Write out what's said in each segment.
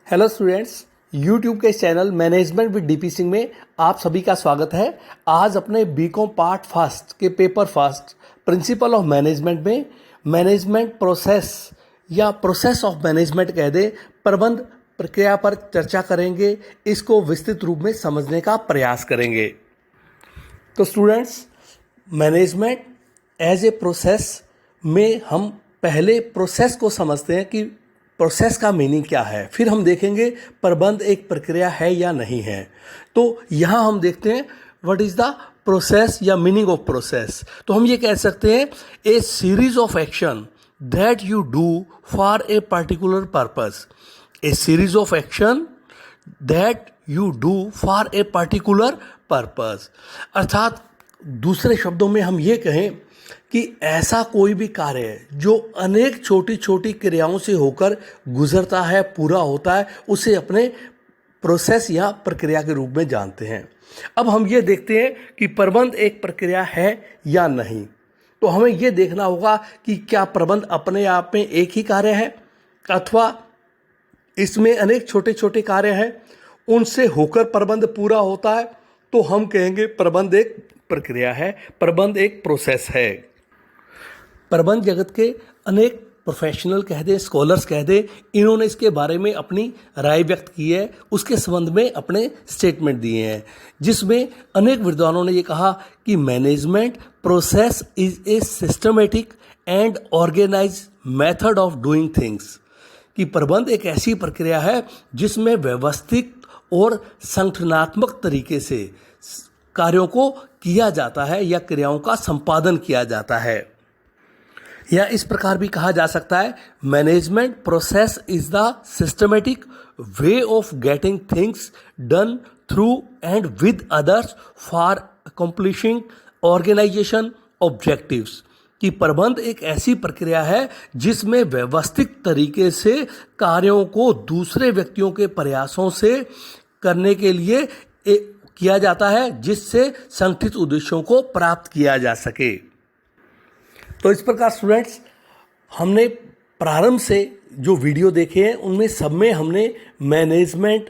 Hello students, YouTube के इस channel management with DP Singh में आप सभी का स्वागत है। आज अपने बीकॉम पार्ट फर्स्ट के paper first principle of management में मैनेजमेंट प्रोसेस या प्रोसेस ऑफ मैनेजमेंट कह दे प्रबंध प्रक्रिया पर चर्चा करेंगे। इसको विस्तृत रूप में समझने का प्रयास करेंगे। तो students, management as a process में हम पहले प्रोसेस को समझते हैं कि प्रोसेस का मीनिंग क्या है, फिर हम देखेंगे प्रबंध एक प्रक्रिया है या नहीं है। तो यहाँ हम देखते हैं व्हाट इज द प्रोसेस या मीनिंग ऑफ प्रोसेस। तो हम ये कह सकते हैं a series of action that you do for a particular purpose. A series of action that you do for a particular purpose, अर्थात दूसरे शब्दों में हम ये कहें कि ऐसा कोई भी कार्य है जो अनेक छोटी छोटी क्रियाओं से होकर गुजरता है, पूरा होता है, उसे अपने प्रोसेस या प्रक्रिया के रूप में जानते हैं। अब हम ये देखते हैं कि प्रबंध एक प्रक्रिया है या नहीं। तो हमें ये देखना होगा कि क्या प्रबंध अपने आप में एक ही कार्य है अथवा इसमें अनेक छोटे छोटे कार्य हैं, उनसे होकर प्रबंध पूरा होता है। तो हम कहेंगे प्रबंध एक प्रक्रिया है, प्रबंध एक प्रोसेस है। प्रबंध जगत के अनेक प्रोफेशनल कह दें, स्कॉलर्स कह दें, इन्होंने इसके बारे में अपनी राय व्यक्त की है, उसके संबंध में अपने स्टेटमेंट दिए हैं, जिसमें अनेक विद्वानों ने ये कहा कि management process is a systematic and organise method of doing things. कि प्रबंध एक ऐसी प्रक्रिया है जिसमें व्यवस्थित और संगठनात्मक तरीके से कार्यों को किया जाता है या क्रियाओं का संपादन किया जाता है। या इस प्रकार भी कहा जा सकता है, management process is the systematic way of getting things done through and with others for accomplishing organisation objectives. कि प्रबंध एक ऐसी प्रक्रिया है जिसमें व्यवस्थित तरीके से कार्यों को दूसरे व्यक्तियों के प्रयासों से करने के लिए किया जाता है, जिससे संगठित उद्देश्यों को प्राप्त किया जा सके। तो इस प्रकार स्टूडेंट्स, हमने प्रारंभ से जो वीडियो देखे हैं उनमें सब में हमने मैनेजमेंट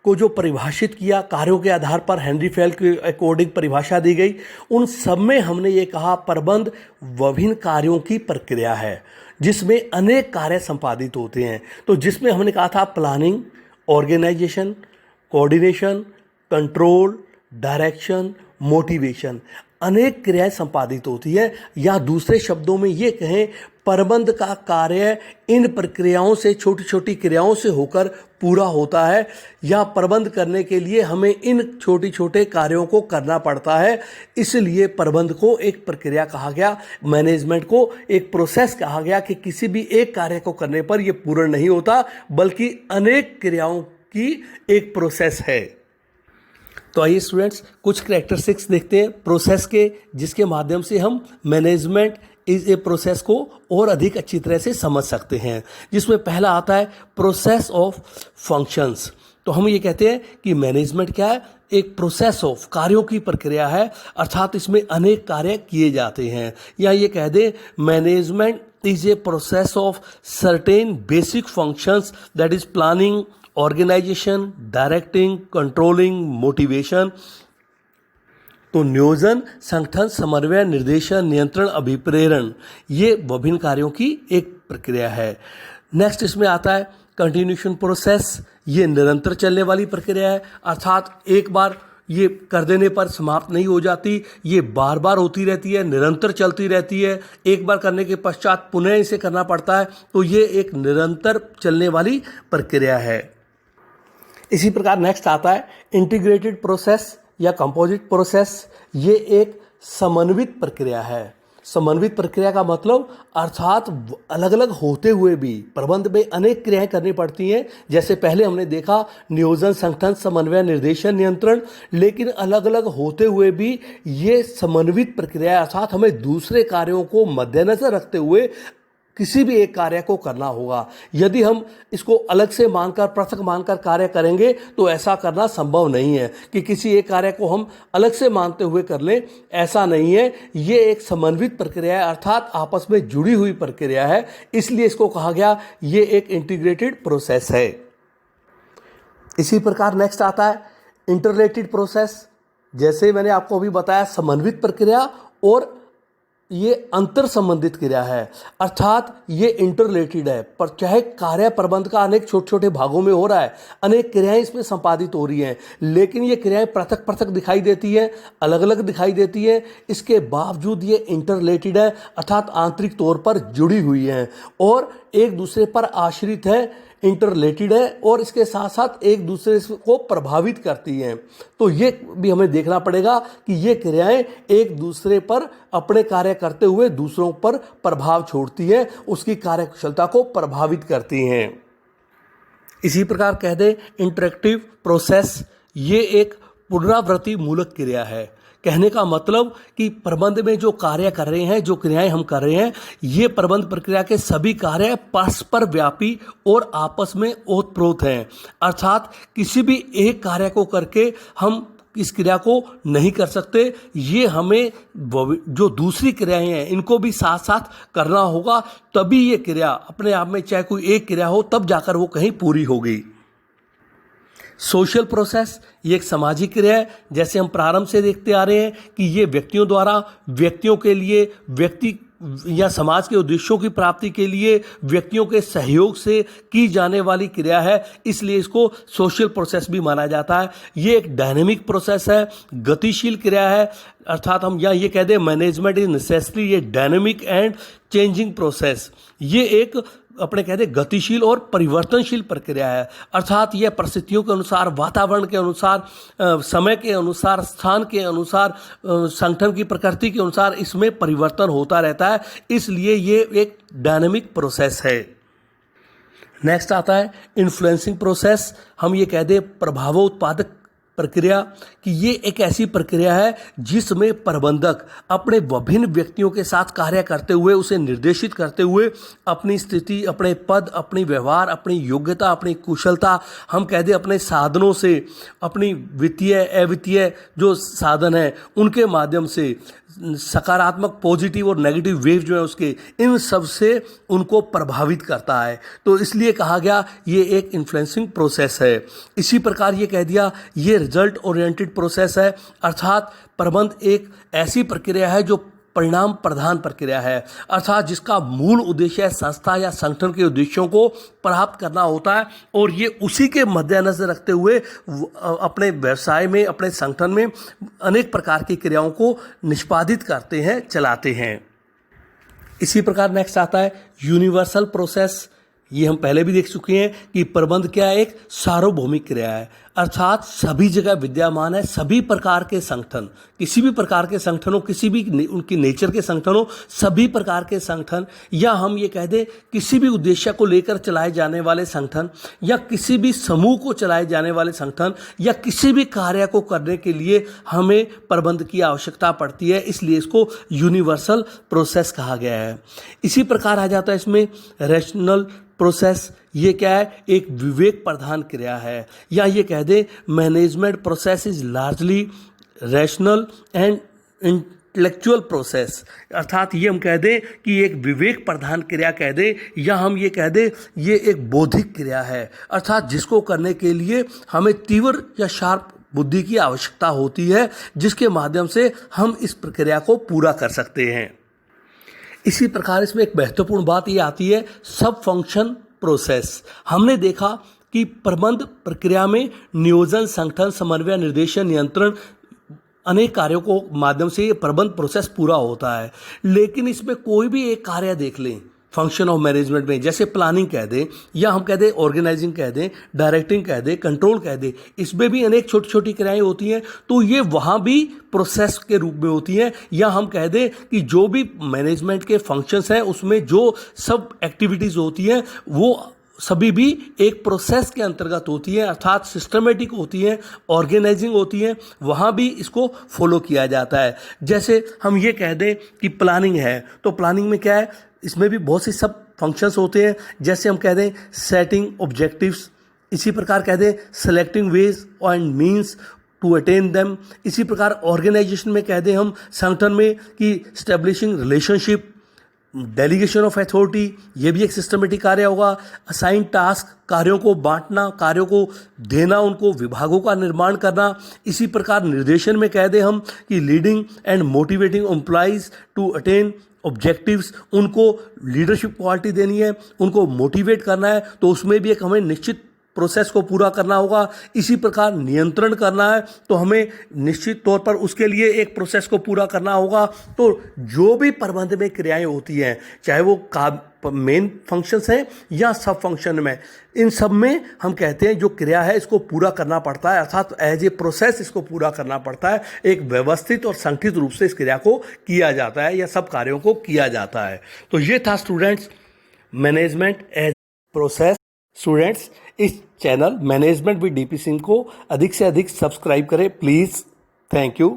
को जो परिभाषित किया, कार्यों के आधार पर हेनरी फेल के अकॉर्डिंग परिभाषा दी गई, उन सब में हमने ये कहा प्रबंध विभिन्न कार्यों की प्रक्रिया है जिसमें अनेक कार्य संपादित होते हैं। तो जिसमें हमने कहा था planning, organisation, coordination, control, direction, motivation, अनेक क्रियाएं संपादित होती है। या दूसरे शब्दों में ये कहें, प्रबंध का कार्य इन प्रक्रियाओं से, छोटी छोटी क्रियाओं से होकर पूरा होता है, या प्रबंध करने के लिए हमें इन छोटे छोटे कार्यों को करना पड़ता है। इसलिए प्रबंध को एक प्रक्रिया कहा गया, मैनेजमेंट को एक प्रोसेस कहा गया कि किसी भी एक कार्य को करने पर यह पूर्ण नहीं होता, बल्कि अनेक क्रियाओं की एक प्रोसेस है। तो आइए स्टूडेंट्स, कुछ कैरेक्टरिस्टिक्स देखते हैं प्रोसेस के, जिसके माध्यम से हम मैनेजमेंट इज ए प्रोसेस को और अधिक अच्छी तरह से समझ सकते हैं। जिसमें पहला आता है प्रोसेस ऑफ फंक्शंस। तो हम ये कहते हैं कि मैनेजमेंट क्या है, एक प्रोसेस ऑफ कार्यों की प्रक्रिया है, अर्थात इसमें अनेक कार्य किए जाते हैं। या ये कह दें, management is a process of certain basic functions that is planning, organisation, directing, controlling, motivation. तो नियोजन, संगठन, समन्वय, निर्देशन, नियंत्रण, अभिप्रेरण, ये विभिन्न कार्यों की एक प्रक्रिया है। नेक्स्ट इसमें आता है कंटिन्यूएशन प्रोसेस। ये निरंतर चलने वाली प्रक्रिया है, अर्थात एक बार ये कर देने पर समाप्त नहीं हो जाती, ये बार बार होती रहती है, निरंतर चलती रहती है। एक बार करने के पश्चात पुनः इसे करना पड़ता है। तो ये एक निरंतर चलने वाली प्रक्रिया है। इसी प्रकार नेक्स्ट आता है इंटीग्रेटेड प्रोसेस या कंपोजिट प्रोसेस। ये एक समन्वित प्रक्रिया है। समन्वित प्रक्रिया का मतलब अर्थात अलग अलग होते हुए भी प्रबंध में अनेक क्रियाएं करनी पड़ती हैं। जैसे पहले हमने देखा नियोजन, संगठन, समन्वय, निर्देशन, नियंत्रण, लेकिन अलग अलग होते हुए भी ये समन्वित प्रक्रिया, अर्थात हमें दूसरे कार्यों को मद्देनजर रखते हुए किसी भी एक कार्य को करना होगा। यदि हम इसको अलग से मानकर, पृथक मानकर कार्य करेंगे तो ऐसा करना संभव नहीं है कि किसी एक कार्य को हम अलग से मानते हुए कर लें, ऐसा नहीं है। ये एक समन्वित प्रक्रिया है, अर्थात आपस में जुड़ी हुई प्रक्रिया है, इसलिए इसको कहा गया ये एक इंटीग्रेटेड प्रोसेस है। इसी प्रकार नेक्स्ट आता है इंटरलेटेड प्रोसेस। जैसे मैंने आपको अभी बताया, समन्वित प्रक्रिया और ये अंतर संबंधित क्रिया है, अर्थात ये इंटरलेटेड है। पर चाहे कार्य प्रबंध का अनेक छोटे छोटे भागों में हो रहा है, अनेक क्रियाएं इसमें संपादित हो रही हैं, लेकिन ये क्रियाएं पृथक पृथक दिखाई देती हैं, अलग अलग दिखाई देती हैं, इसके बावजूद ये इंटरलेटेड है, अर्थात आंतरिक तौर पर जुड़ी हुई हैं और एक दूसरे पर आश्रित है, इंटरलेटेड है और इसके साथ साथ एक दूसरे को प्रभावित करती हैं। तो ये भी हमें देखना पड़ेगा कि ये क्रियाएं एक दूसरे पर अपने कार्य करते हुए दूसरों पर प्रभाव छोड़ती हैं, उसकी कार्यकुशलता को प्रभावित करती हैं। इसी प्रकार कह दे इंटरेक्टिव प्रोसेस, ये एक पुनरावृत्ति मूलक क्रिया है। कहने का मतलब कि प्रबंध में जो कार्य कर रहे हैं, जो क्रियाएं हम कर रहे हैं, ये प्रबंध प्रक्रिया के सभी कार्य परस्पर व्यापी और आपस में ओतप्रोत हैं। अर्थात किसी भी एक कार्य को करके हम इस क्रिया को नहीं कर सकते, ये हमें जो दूसरी क्रियाएं हैं इनको भी साथ साथ करना होगा, तभी ये क्रिया अपने आप में, चाहे कोई एक क्रिया हो, तब जाकर वो कहीं पूरी होगी। सोशल प्रोसेस, ये एक सामाजिक क्रिया है। जैसे हम प्रारंभ से देखते आ रहे हैं कि ये व्यक्तियों द्वारा व्यक्तियों के लिए, व्यक्ति या समाज के उद्देश्यों की प्राप्ति के लिए व्यक्तियों के सहयोग से की जाने वाली क्रिया है, इसलिए इसको सोशल प्रोसेस भी माना जाता है। ये एक डायनेमिक प्रोसेस है, गतिशील क्रिया है, अर्थात हम या ये कह दें मैनेजमेंट इज नेसेसरी, ये डायनेमिक एंड चेंजिंग प्रोसेस, ये एक अपने कहते गतिशील और परिवर्तनशील प्रक्रिया है। अर्थात यह परिस्थितियों के अनुसार, वातावरण के अनुसार, समय के अनुसार, स्थान के अनुसार, संगठन की प्रकृति के अनुसार इसमें परिवर्तन होता रहता है, इसलिए ये एक डायनेमिक प्रोसेस है। नेक्स्ट आता है इन्फ्लुएंसिंग प्रोसेस। हम ये कह दें प्रभावोत्पादक प्रक्रिया, कि ये एक ऐसी प्रक्रिया है जिसमें प्रबंधक अपने विभिन्न व्यक्तियों के साथ कार्य करते हुए, उसे निर्देशित करते हुए अपनी स्थिति, अपने पद, अपनी व्यवहार, अपनी योग्यता, अपनी कुशलता, हम कह दें अपने साधनों से, अपनी वित्तीय अवित्तीय जो साधन हैं उनके माध्यम से, सकारात्मक पॉजिटिव और नेगेटिव वेव जो है उसके, इन सब से उनको प्रभावित करता है। तो इसलिए कहा गया ये एक इन्फ्लुएंसिंग प्रोसेस है। इसी प्रकार ये कह दिया ये रिजल्ट ओरिएंटेड प्रोसेस है, अर्थात प्रबंध एक ऐसी प्रक्रिया है जो परिणाम प्रधान प्रक्रिया है, अर्थात जिसका मूल उद्देश्य संस्था या संगठन के उद्देश्यों को प्राप्त करना होता है और ये उसी के मद्देनजर रखते हुए अपने व्यवसाय में, अपने संगठन में अनेक प्रकार की क्रियाओं को निष्पादित करते हैं, चलाते हैं। इसी प्रकार नेक्स्ट आता है यूनिवर्सल प्रोसेस। ये हम पहले भी देख चुके हैं कि प्रबंध क्या है, एक सार्वभौमिक क्रिया है, अर्थात सभी जगह विद्यमान है। सभी प्रकार के संगठन, किसी भी प्रकार के संगठन हो, किसी भी उनकी नेचर के संगठन हो, सभी प्रकार के संगठन, या हम ये कह दें किसी भी उद्देश्य को लेकर चलाए जाने वाले संगठन, या किसी भी समूह को चलाए जाने वाले संगठन, या किसी भी कार्य को करने के लिए हमें प्रबंध की आवश्यकता पड़ती है, इसलिए इसको यूनिवर्सल प्रोसेस कहा गया है। इसी प्रकार आ जाता है इसमें रैशनल प्रोसेस। ये क्या है, एक विवेक प्रधान क्रिया है, या ये कह दे management process is largely rational and intellectual process, अर्थात ये हम कह दें कि एक विवेक प्रधान क्रिया कह दे, या हम ये कह दें ये एक बौद्धिक क्रिया है, अर्थात जिसको करने के लिए हमें तीव्र या शार्प बुद्धि की आवश्यकता होती है, जिसके माध्यम से हम इस प्रक्रिया को पूरा कर सकते हैं। इसी प्रकार इसमें एक महत्वपूर्ण बात ये आती है सब फंक्शन प्रोसेस। हमने देखा कि प्रबंध प्रक्रिया में नियोजन, संगठन, समन्वय, निर्देशन, नियंत्रण, अनेक कार्यों को माध्यम से ये प्रबंध प्रोसेस पूरा होता है, लेकिन इसमें कोई भी एक कार्य देख लें फंक्शन ऑफ मैनेजमेंट में, जैसे प्लानिंग कह दें, या हम कह दें ऑर्गेनाइजिंग कह दें, डायरेक्टिंग कह दें, कंट्रोल कह दें, इसमें भी अनेक छोटी छोटी क्रियाएं होती हैं, तो ये वहाँ भी प्रोसेस के रूप में होती हैं। या हम कह दें कि जो भी मैनेजमेंट के फंक्शंस हैं उसमें जो सब एक्टिविटीज़ होती हैं वो सभी भी एक प्रोसेस के अंतर्गत होती है, अर्थात सिस्टमेटिक होती है, ऑर्गेनाइजिंग होती है, वहाँ भी इसको फॉलो किया जाता है। जैसे हम ये कह दें कि प्लानिंग है, तो प्लानिंग में क्या है, इसमें भी बहुत सी सब फंक्शंस होते हैं, जैसे हम कह दें सेटिंग ऑब्जेक्टिव्स, इसी प्रकार कह दें selecting ways and means to attain them. इसी प्रकार ऑर्गेनाइजेशन में कह दें हम संगठन में कि establishing relationship, delegation of authority, ये भी एक सिस्टमेटिक कार्य होगा। असाइन टास्क, कार्यों को बांटना, कार्यों को देना, उनको विभागों का निर्माण करना। इसी प्रकार निर्देशन में कह दें हम कि leading and motivating employees to attain objectives, उनको लीडरशिप क्वालिटी देनी है, उनको मोटिवेट करना है, तो उसमें भी एक हमें निश्चित प्रोसेस को पूरा करना होगा। इसी प्रकार नियंत्रण करना है तो हमें निश्चित तौर पर उसके लिए एक प्रोसेस को पूरा करना होगा। तो जो भी प्रबंध में क्रियाएं होती हैं, चाहे वो मेन फंक्शंस हैं या सब फंक्शन में, इन सब में हम कहते हैं जो क्रिया है इसको पूरा करना पड़ता है, अर्थात एज ए प्रोसेस इसको पूरा करना पड़ता है। एक व्यवस्थित और संगठित रूप से इस क्रिया को किया जाता है या सब कार्यों को किया जाता है। तो ये था students management as process. Students, इस channel management with DP Singh को अधिक से अधिक सब्सक्राइब करें प्लीज़। Thank you.